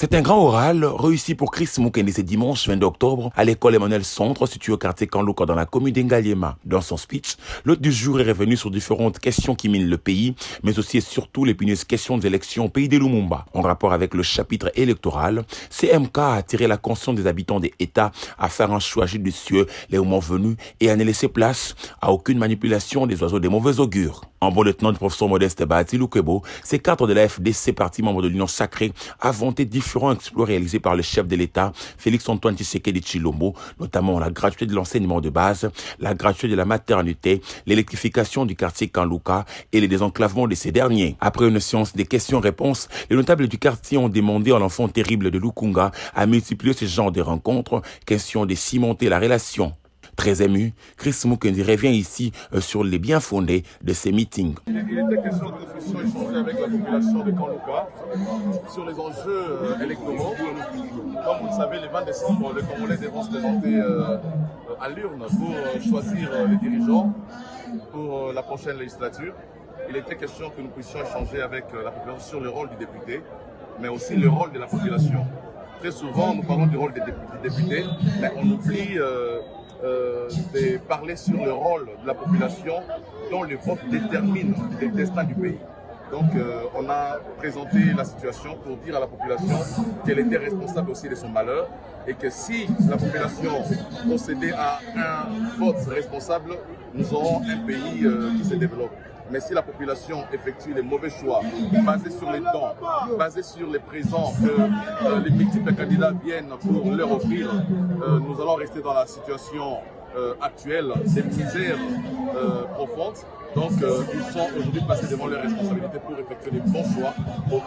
C'est un grand oral réussi pour Chris Mukende ce dimanche 22 octobre à l'école Emmanuel Centre située au quartier Kanlouka dans la commune d'Engaliema. Dans son speech, l'hôte du jour est revenu sur différentes questions qui minent le pays, mais aussi et surtout l'épineuses questions des élections au pays de Lumumba. En rapport avec le chapitre électoral, CMK a attiré la conscience des habitants des États à faire un choix judicieux les moments venus et à ne laisser place à aucune manipulation des oiseaux des mauvais augures. En bon lieutenant du professeur Modeste Bahati Lukebo, ces cadres de la FDC, parti membre de l'Union sacrée, a vanté différents exploits réalisés par le chef de l'État, Félix-Antoine Tshisekedi Tshilombo, notamment la gratuité de l'enseignement de base, la gratuité de la maternité, l'électrification du quartier Kanlouka et le désenclavement de ces derniers. Après une séance des questions-réponses, les notables du quartier ont demandé à l'enfant terrible de Lukunga à multiplier ce genre de rencontres, question de cimenter la relation. Très ému, Chris Mukende revient ici sur les bien fondés de ces meetings. Il était question que nous puissions échanger avec la population de Kanlouka sur les enjeux électoraux. Comme vous le savez, le 20 décembre, les Congolais devront se présenter à l'urne pour choisir les dirigeants pour la prochaine législature. Il était question que nous puissions échanger avec la population sur le rôle du député, mais aussi le rôle de la population. Très souvent, nous parlons du rôle des députés, mais on oublie de parler sur le rôle de la population dont le vote détermine le destin du pays. Donc on a présenté la situation pour dire à la population qu'elle était responsable aussi de son malheur et que si la population procédait à un vote responsable, nous aurons un pays qui se développe. Mais si la population effectue les mauvais choix, basés sur les dons, basés sur les présents que les multiples candidats viennent pour leur offrir, nous allons rester dans la situation actuelle des misères profondes. Donc ils sont aujourd'hui passés devant leurs responsabilités pour effectuer les bons choix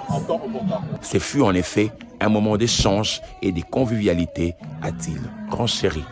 en temps opportun. Ce fut en effet un moment d'échange et de convivialité, a-t-il renchéri.